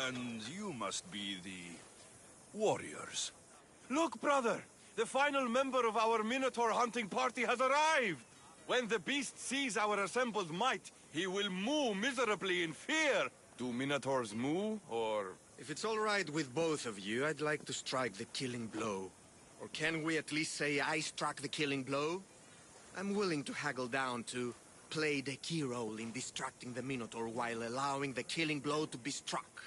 And you must be the warriors. Look, brother! The final member of our Minotaur hunting party has arrived! When the beast sees our assembled might, he will moo miserably in fear! Do Minotaurs moo, or...? If it's all right with both of you, I'd like to strike the killing blow. Or can we at least say I struck the killing blow? I'm willing to haggle down to play the key role in distracting the Minotaur while allowing the killing blow to be struck.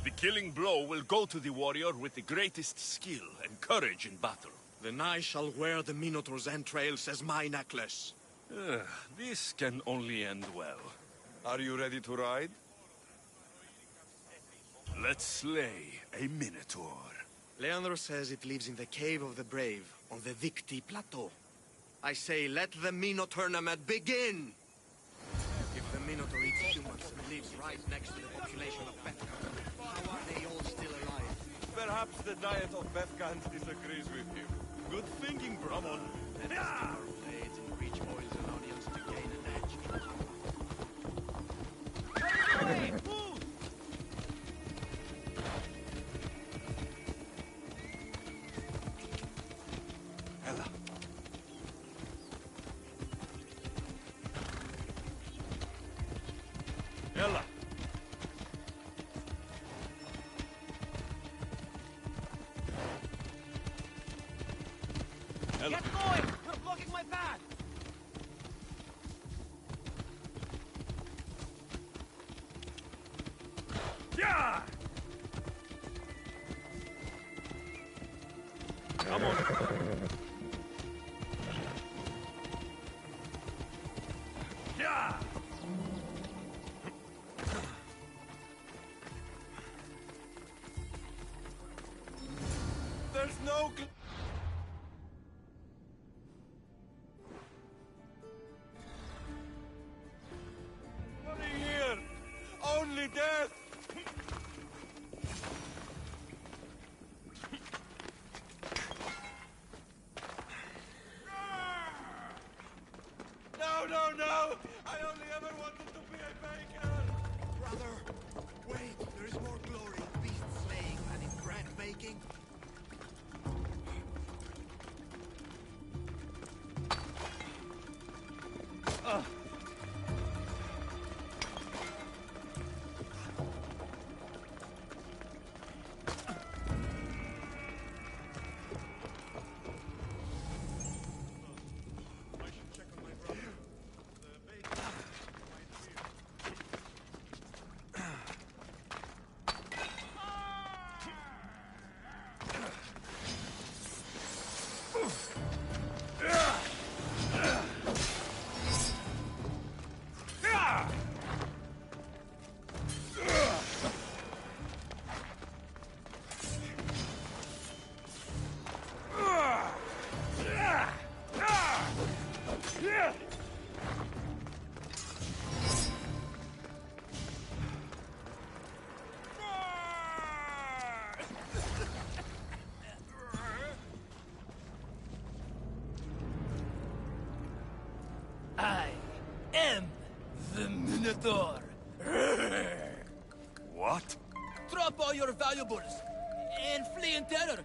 The killing blow will go to the warrior with the greatest skill and courage in battle. Then I shall wear the Minotaur's entrails as my necklace. This can only end well. Are you ready to ride? Let's slay a Minotaur. Leandro says it lives in the Cave of the Brave, on the Victi Plateau. I say, let the Minotaur tournament begin! If the Minotaur eats humans and lives right next to the population of Bethcan, how are they all still alive? Perhaps the diet of Bethcan disagrees with you. Good thinking, Brahman. Let us dip our blades in rich oils and onions to gain an edge. Hey, move! Ella. Ella. Ella. Get going! You're blocking my path! Yeah! Come on. Yeah! There's no... Nothing here! Only death! No, no, no! I only ever wanted to be a baker! Brother, wait, there is more glory in beast slaying than in bread baking. I am the Minotaur. What? Drop all your valuables and flee in terror.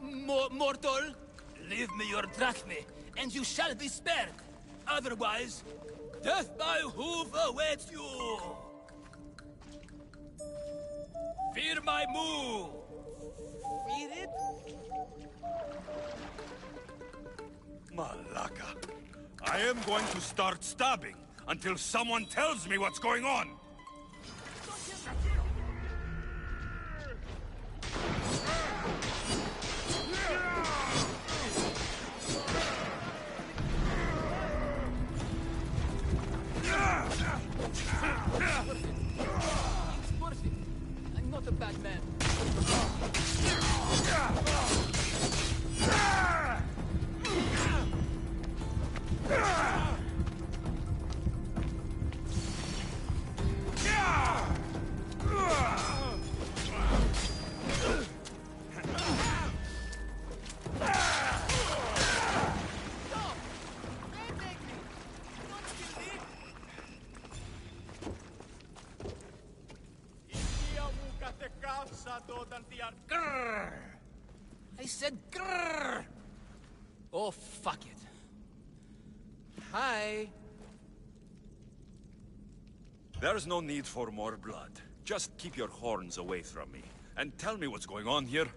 Mortal, leave me your drachme, and you shall be spared. Otherwise, death by hoof awaits you. Fear my moo. Fear it? Malaka. I am going to start stabbing until someone tells me what's going on. It's perfect. I'm not a bad man. Grrr! I said grrr! Oh, fuck it. Hi. There's no need for more blood. Just keep your horns away from me. And tell me what's going on here.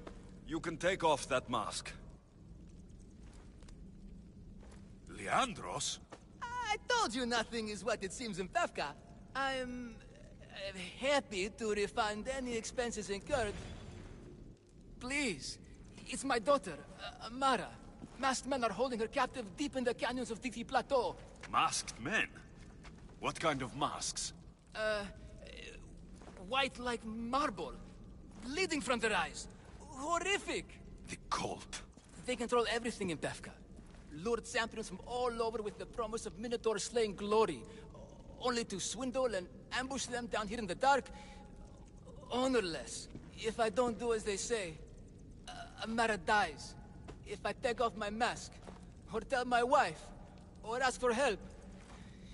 You can take off that mask. Leandros? I told you nothing is what it seems in Pevka. I'm happy to refund any expenses incurred. Please, it's my daughter, Amara. Masked men are holding her captive deep in the canyons of Diti Plateau. Masked men? What kind of masks? White like marble, bleeding from their eyes. Horrific! The cult. They control everything in Pevka. Lured champions from all over with the promise of Minotaur slaying glory, only to swindle and ambush them down here in the dark. Honorless. If I don't do as they say, Amara dies. If I take off my mask, or tell my wife, or ask for help,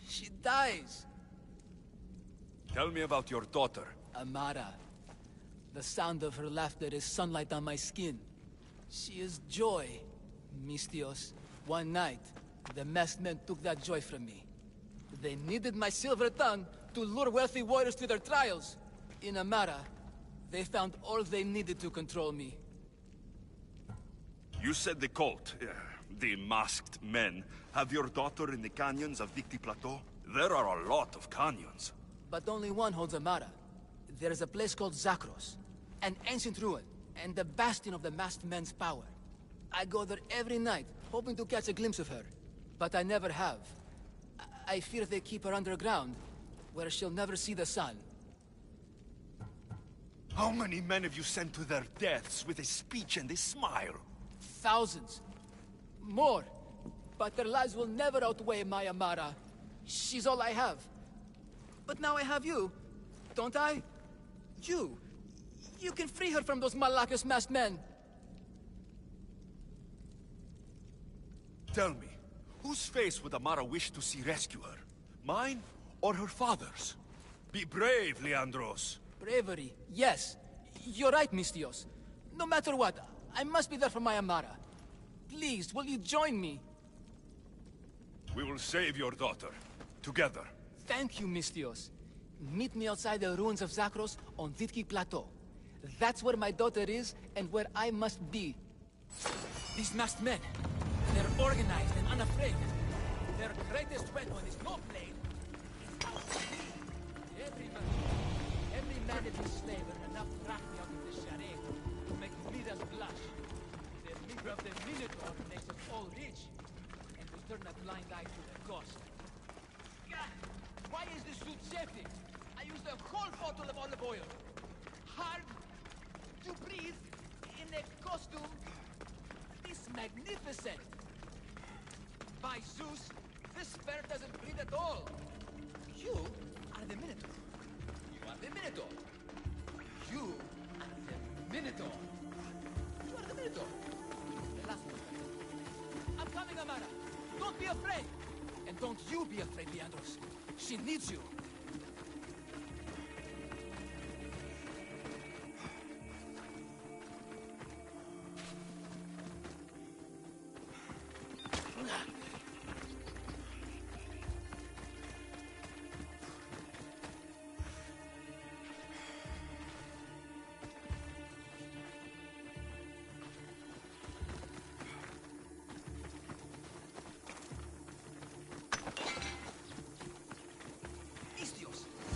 she dies. Tell me about your daughter. Amara. The sound of her laughter is sunlight on my skin. She is joy, Mistios. One night, the masked men took that joy from me. They needed my silver tongue to lure wealthy warriors to their trials. In Amara, they found all they needed to control me. You said the cult, the masked men, have your daughter in the canyons of Dicti Plateau? There are a lot of canyons. But only one holds Amara. There is a place called Zakros, an ancient ruin, and the bastion of the masked men's power. I go there every night, hoping to catch a glimpse of her. But I never have. I fear they keep her underground, where she'll never see the sun. How many men have you sent to their deaths with a speech and a smile? Thousands. More. But their lives will never outweigh my Amara. She's all I have. But now I have you, don't I? You can free her from those Malakas masked men. Tell me, whose face would Amara wish to see rescue her? Mine or her father's? Be brave, Leandros. Bravery, yes. You're right, Mistios. No matter what, I must be there for my Amara. Please, will you join me? We will save your daughter. Together. Thank you, Mistios. Meet me outside the ruins of Zakros on Vitki Plateau. That's where my daughter is, and where I must be. These masked men, they're organized and unafraid. Their greatest weapon is no blade. It's our speed. Every man is a slave and enough drachmi out of the charade to make leaders blush. The leader of the Minotaur makes us all rich, and we turn a blind eye to the cost. God, why is this suit safety? I used a whole bottle of olive oil. Hard to breathe in a costume this magnificent. By Zeus, this spare doesn't breathe at all. You are the Minotaur. You are the Minotaur. You are the Minotaur. You are the Minotaur. The last one. I'm coming, Amara. Don't be afraid. And don't you be afraid, Leandros. She needs you.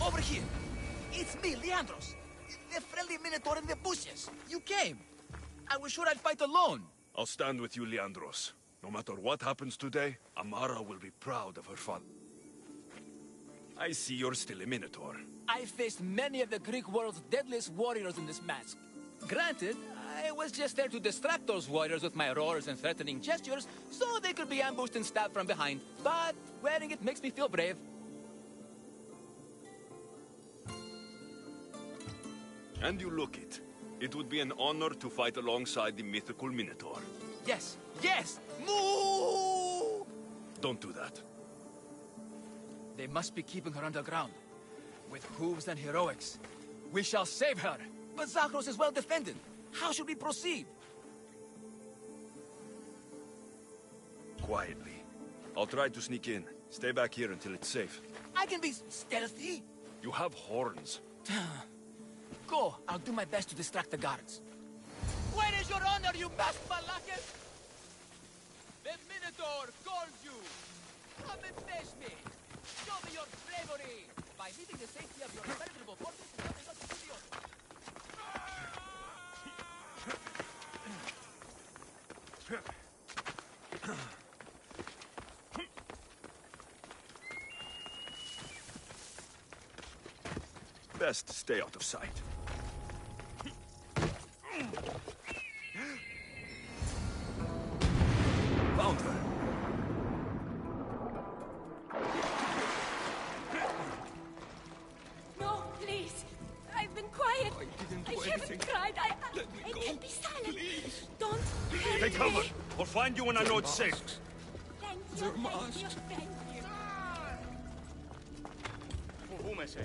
Over here! It's me, Leandros! The friendly Minotaur in the bushes! You came! I was sure I'd fight alone! I'll stand with you, Leandros. No matter what happens today, Amara will be proud of her father. I see you're still a Minotaur. I faced many of the Greek world's deadliest warriors in this mask. Granted, I was just there to distract those warriors with my roars and threatening gestures, so they could be ambushed and stabbed from behind. But wearing it makes me feel brave. And you look it. It would be an honor to fight alongside the mythical Minotaur. Yes! Yes! Moo! Don't do that. They must be keeping her underground. With hooves and heroics, we shall save her! But Zakros is well defended. How should we proceed? Quietly. I'll try to sneak in. Stay back here until it's safe. I can be stealthy. You have horns. Go. I'll do my best to distract the guards. Where is your honor, you masked malakes? The Minotaur calls you. Come and face me. Show me your bravery by leaving the safety of your impenetrable fortress and coming up to studios. Best stay out of sight. Found her. No, please. I've been quiet. I haven't cried. I can't be silent. Please. Don't hurt Take cover. me. We'll find you when I know it's safe. Thank you, thank you, thank you. For whom I say?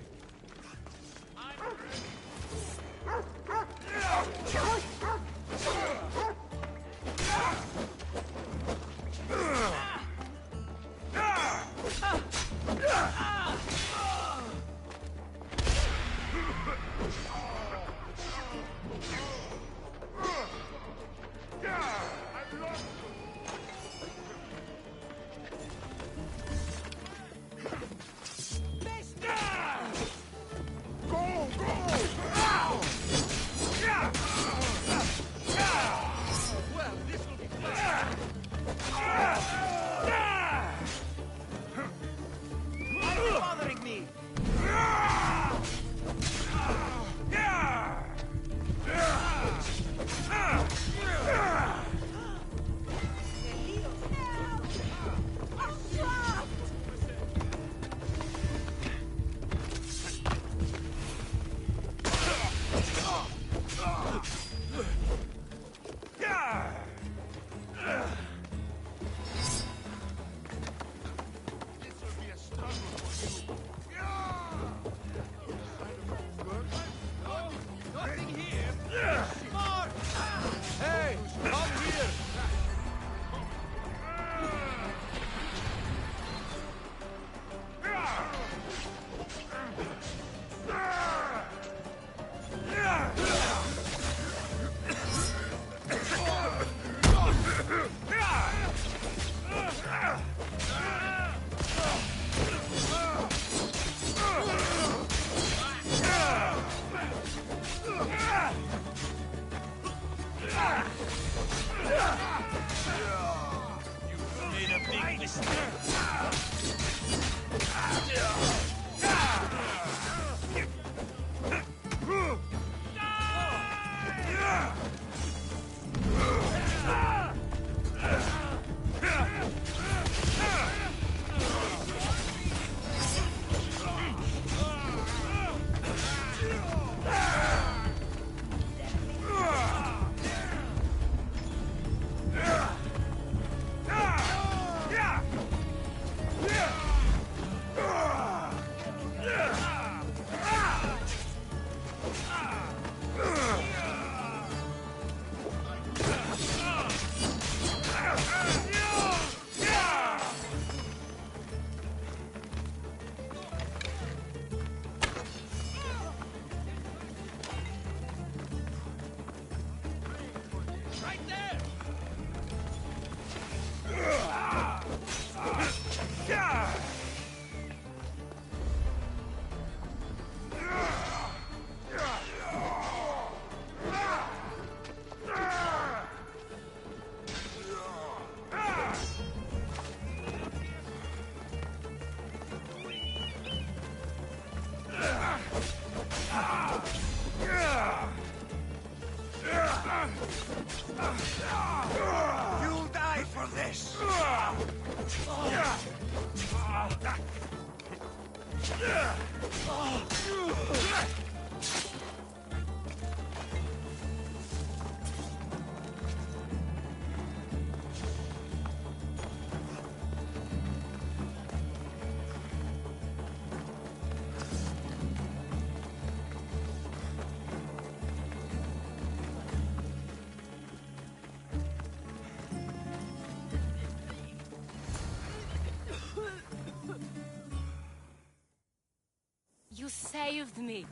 You saved me.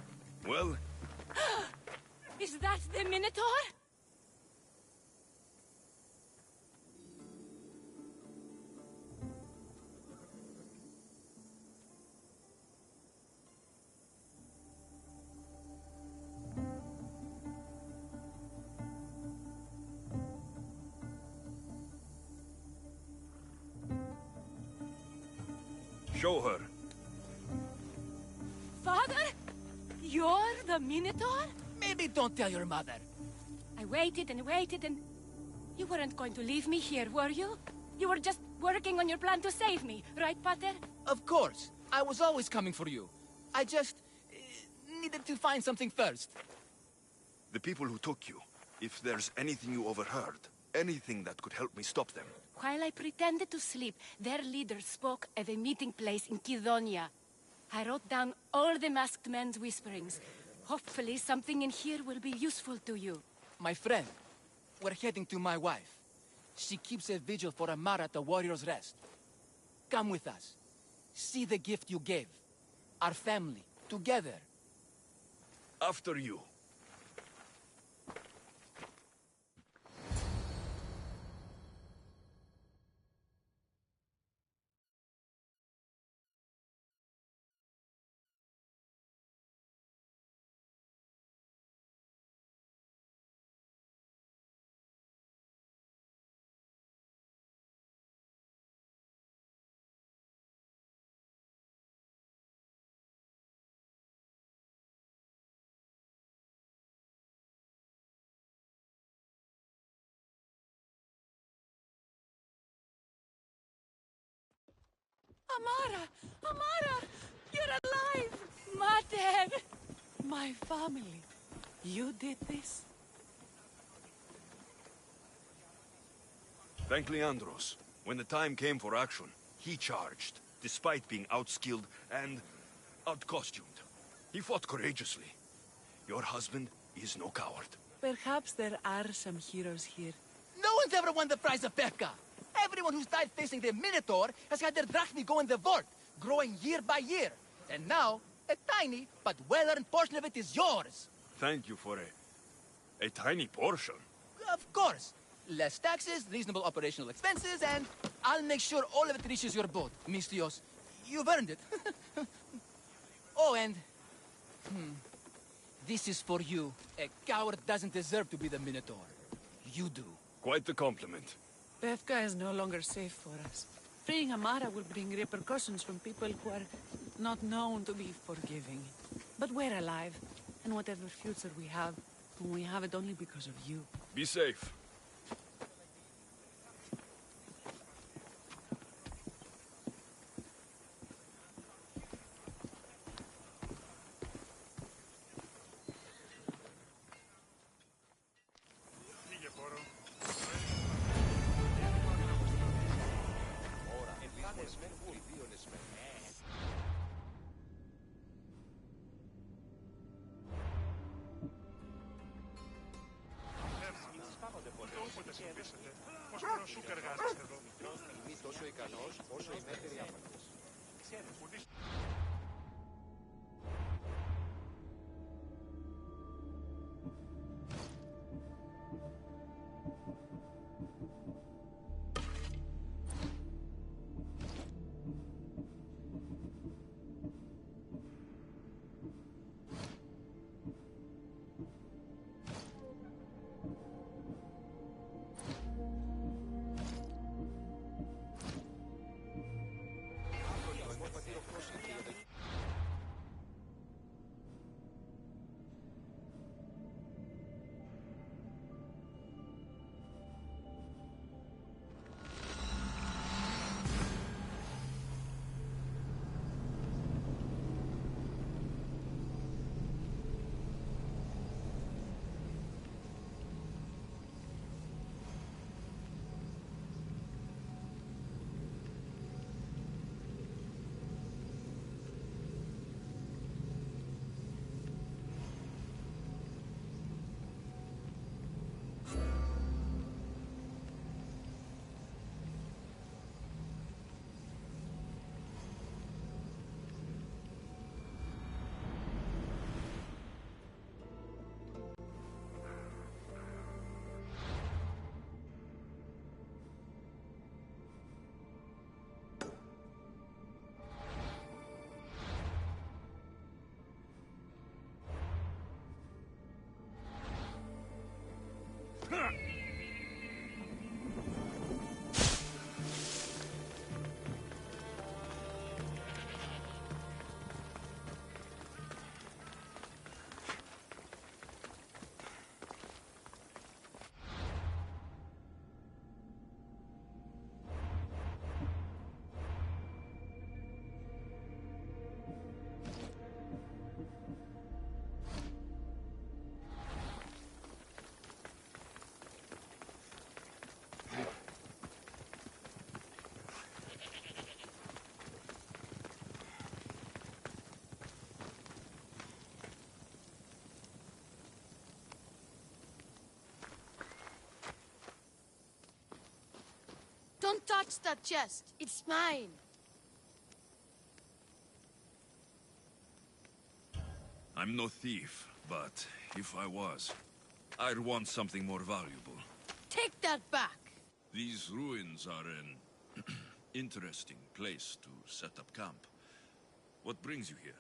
Well, Is that the Minotaur? show her. Father? You're the Minotaur? Maybe don't tell your mother. I waited and waited and... You weren't going to leave me here, were you? You were just working on your plan to save me, right, Pater? Of course. I was always coming for you. I just... needed to find something first. The people who took you, if there's anything you overheard, anything that could help me stop them. While I pretended to sleep, their leader spoke of a meeting place in Kidonia. I wrote down all the masked men's whisperings. Hopefully something in here will be useful to you. My friend, we're heading to my wife. She keeps a vigil for Amara at the Warrior's Rest. Come with us. See the gift you gave. Our family, together. After you. Amara! Amara! You're alive! Mater! My family. You did this? Thank Leandros. When the time came for action, he charged, despite being outskilled and outcostumed. He fought courageously. Your husband is no coward. Perhaps there are some heroes here. No one's ever won the prize of Pekka. Everyone who's died facing the Minotaur has had their drachmi go in the vault, growing year by year. And now, a tiny but well-earned portion of it is yours. Thank you for a tiny portion. Of course. Less taxes, reasonable operational expenses, and I'll make sure all of it reaches your boat, Mistios. You've earned it. Oh, and... This is for you. A coward doesn't deserve to be the Minotaur. You do. Quite the compliment. Bethka is no longer safe for us. Freeing Amara will bring repercussions from people who are not known to be forgiving. But we're alive, and whatever future we have it only because of you. Be safe. Don't touch that chest. It's mine. I'm no thief, but if I was, I'd want something more valuable. Take that back. These ruins are an interesting place to set up camp. What brings you here?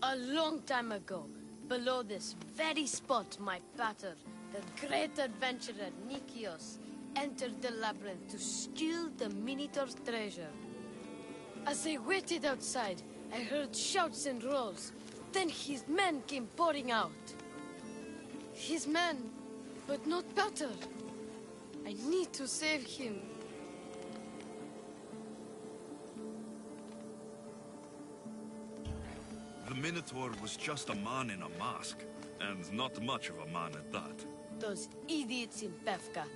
A long time ago, below this very spot, my pater, the great adventurer Nikios, entered the labyrinth to steal the Minotaur's treasure. As I waited outside, I heard shouts and roars. Then his men came pouring out. His men, but not pater. I need to save him. The Minotaur was just a man in a mask, and not much of a man at that. Those idiots in Pevka.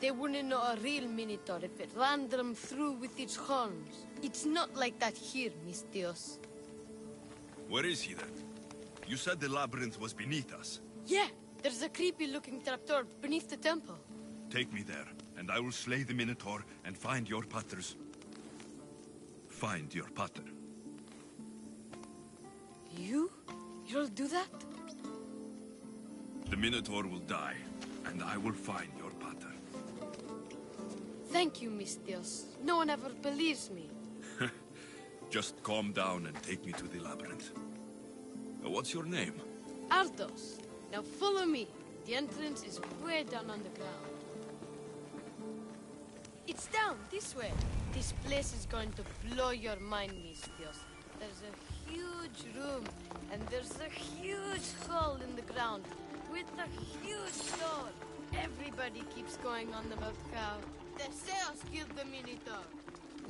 They wouldn't know a real Minotaur if it ran them through with its horns. It's not like that here, Mistios. Where is he then? You said the labyrinth was beneath us. Yeah, there's a creepy-looking trapdoor beneath the temple. Take me there, and I will slay the Minotaur and find your paters. Find your pater. You'll do that? The Minotaur will die, and I will find your pater. Thank you, Mistios. No one ever believes me. Just calm down and take me to the labyrinth. What's your name? Ardos. Now follow me. The entrance is way down on the ground. It's down, this way. This place is going to blow your mind, Mistios. There's a huge room, and there's a huge hole in the ground, with a huge door. Everybody keeps going on about how Theseus killed the Minotaur.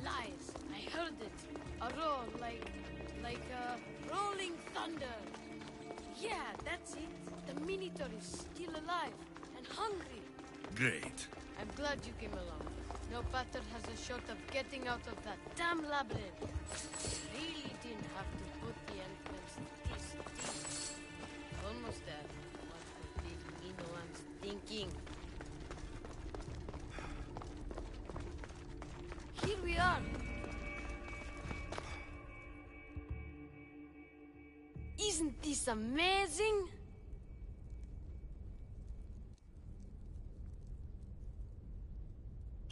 Lies. I heard it. A roar like rolling thunder. Yeah, that's it. The Minotaur is still alive and hungry. Great. I'm glad you came along. No pater has a shot of getting out of that damn labyrinth. Really didn't have to put the entrance this deep. Almost there. What could leave me no one's thinking? Here we are. Isn't this amazing?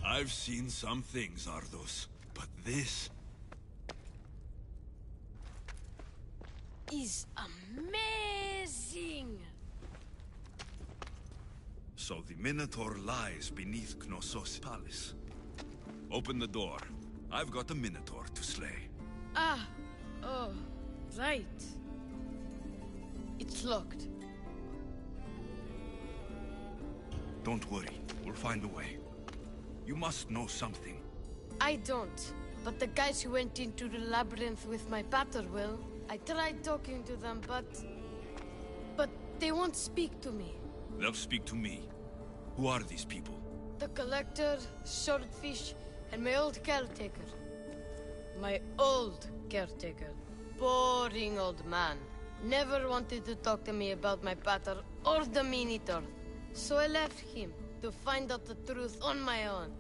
I've seen some things, Ardos, but this... is amazing! So the Minotaur lies beneath Knossos' palace. Open the door. I've got a Minotaur to slay. Oh, right. It's locked. Don't worry, we'll find a way. You must know something. I don't, but the guys who went into the labyrinth with my pater will. I tried talking to them, but they won't speak to me. They'll speak to me. Who are these people? The collector, swordfish, and my old caretaker. My old caretaker. Boring old man. Never wanted to talk to me about my pater or the Minotaur. So I left him to find out the truth on my own.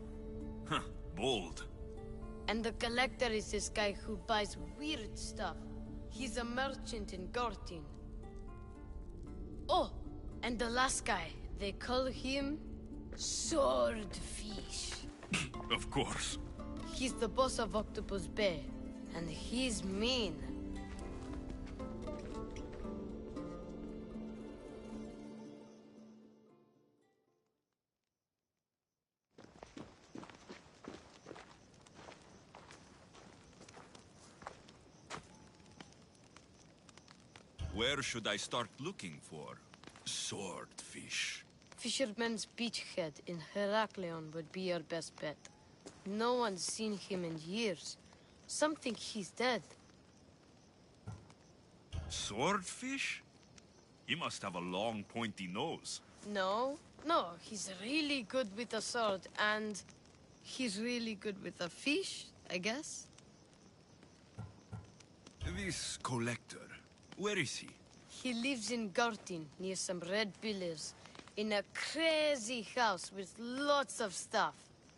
Huh, bold. And the collector is this guy who buys weird stuff. He's a merchant in Gortin. Oh, and the last guy, they call him Swordfish. Of course. He's the boss of Octopus Bay, and he's mean. Where should I start looking for swordfish? Fisherman's Beachhead in Heraklion would be your best bet. No one's seen him in years. Some think he's dead. Swordfish? He must have a long, pointy nose. No, he's really good with a sword, and he's really good with a fish, I guess. This collector, where is he? He lives in Gartin, near some red pillars, in a crazy house with lots of stuff.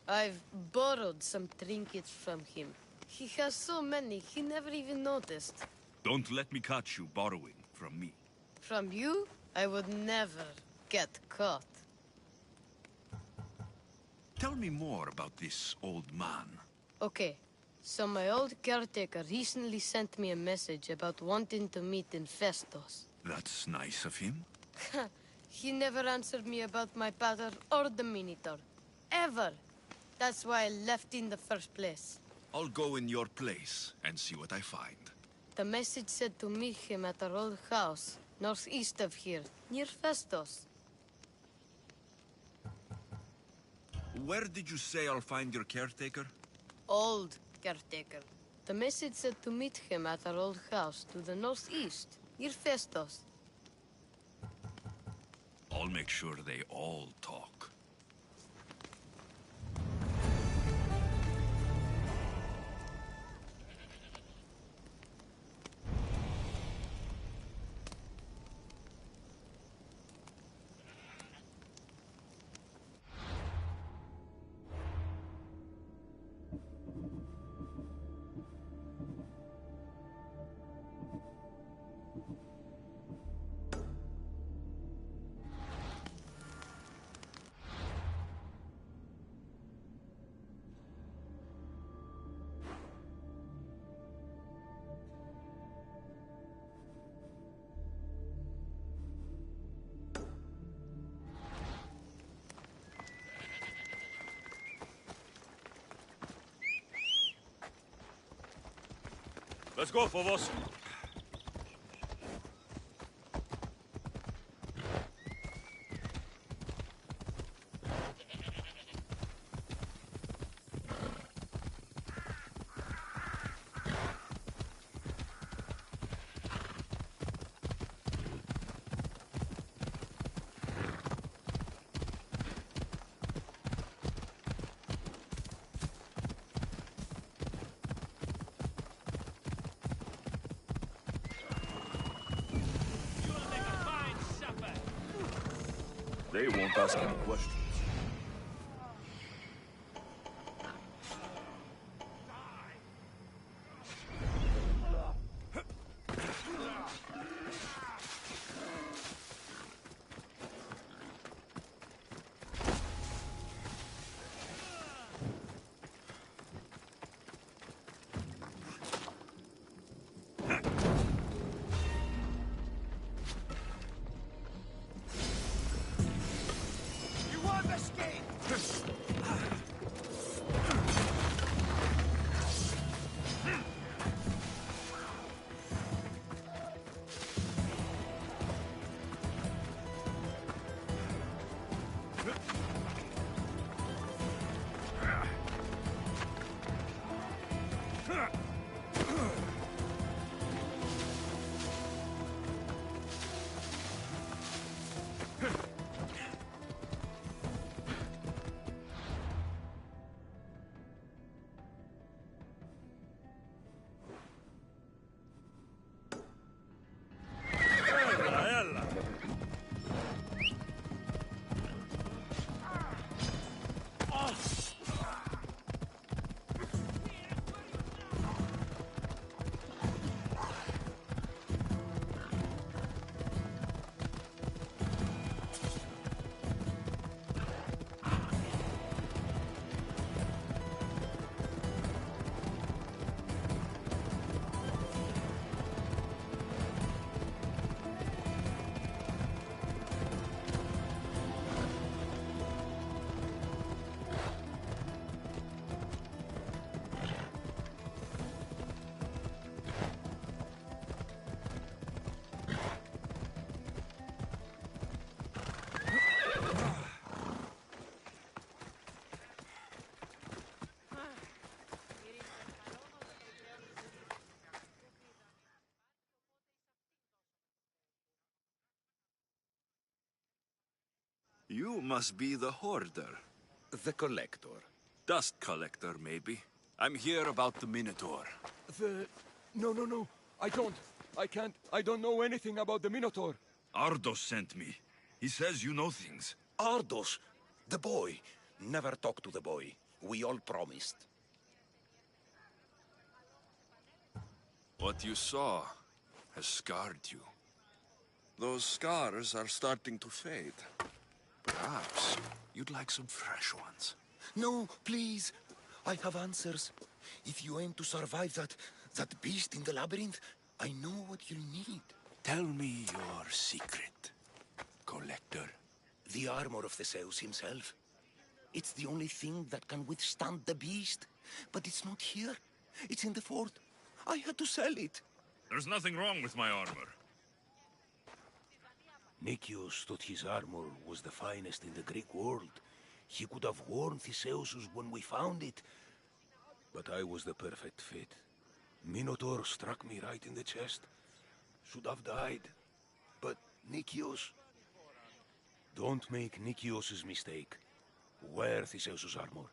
I've borrowed some trinkets from him. He has so many, he never even noticed. Don't let me catch you borrowing from me. From you, I would never get caught. Tell me more about this old man. Okay, so my old caretaker recently sent me a message about wanting to meet in Festos. That's nice of him. He never answered me about my pater or the Minotaur. Ever. That's why I left in the first place. I'll go in your place and see what I find. The message said to meet him at our old house, northeast of here, near Festos. Where did you say I'll find your caretaker? Old caretaker. The message said to meet him at our old house to the northeast, near Festos. I'll make sure they all talk. Let's go, Phobos. They won't ask any questions. You must be the hoarder. The collector. Dust collector, maybe. I'm here about the Minotaur. No. I don't. I don't know anything about the Minotaur. Ardos sent me. He says you know things. Ardos, the boy. Never talk to the boy. We all promised. What you saw has scarred you. Those scars are starting to fade. Perhaps you'd like some fresh ones. No, please. I have answers. If you aim to survive that beast in the labyrinth, I know what you need. Tell me your secret, Collector. The armor of Theseus himself. It's the only thing that can withstand the beast. But it's not here. It's in the fort. I had to sell it. There's nothing wrong with my armor. Nicias thought his armor was the finest in the Greek world. He could have worn Theseus's when we found it. But I was the perfect fit. Minotaur struck me right in the chest. Should have died. But Nicias... Don't make Nicias's mistake. Wear Theseus's armor.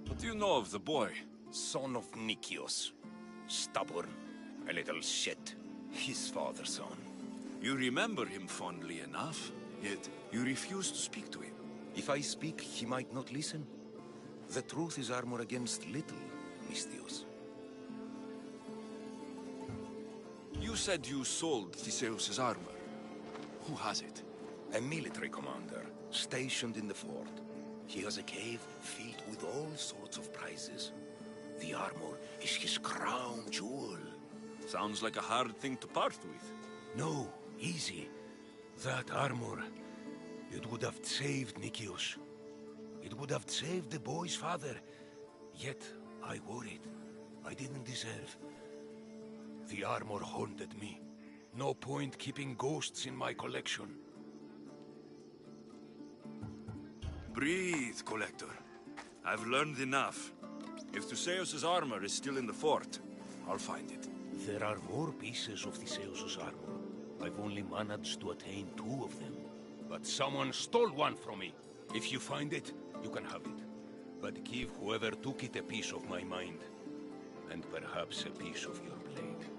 What do you know of the boy? Son of Nicias. Stubborn. A little shit. His father's son. You remember him fondly enough, yet you refuse to speak to him. If I speak, he might not listen. The truth is armor against little, Misthios. You said you sold Theseus's armor. Who has it? A military commander, stationed in the fort. He has a cave filled with all sorts of prizes. The armor is his crown jewel. Sounds like a hard thing to part with. No, easy. That armor, it would have saved Nicias. It would have saved the boy's father. Yet, I wore it. I didn't deserve. The armor haunted me. No point keeping ghosts in my collection. Breathe, Collector. I've learned enough. If Theseus's armor is still in the fort, I'll find it. There are more pieces of Theseus's armor. I've only managed to attain 2 of them. But someone stole one from me. If you find it, you can have it. But give whoever took it a piece of my mind. And perhaps a piece of your blade.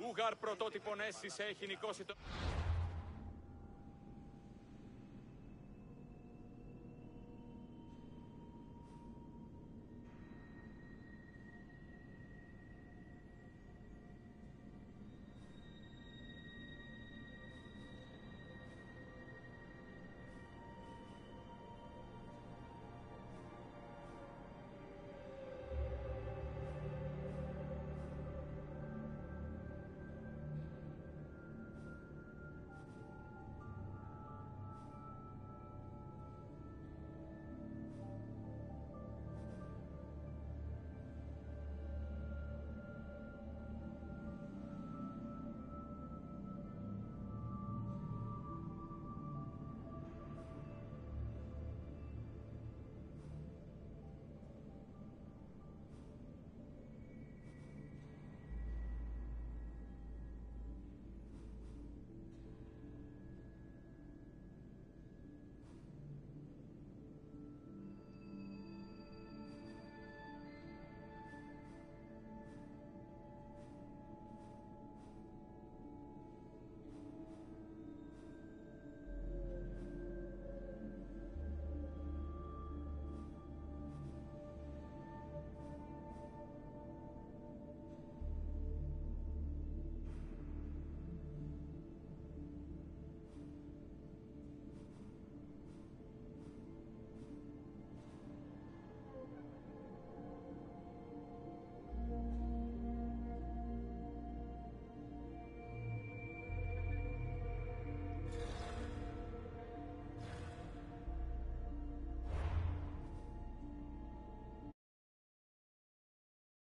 Ούγαρ πρωτότυπον αίσθησε έχει νικώσει το...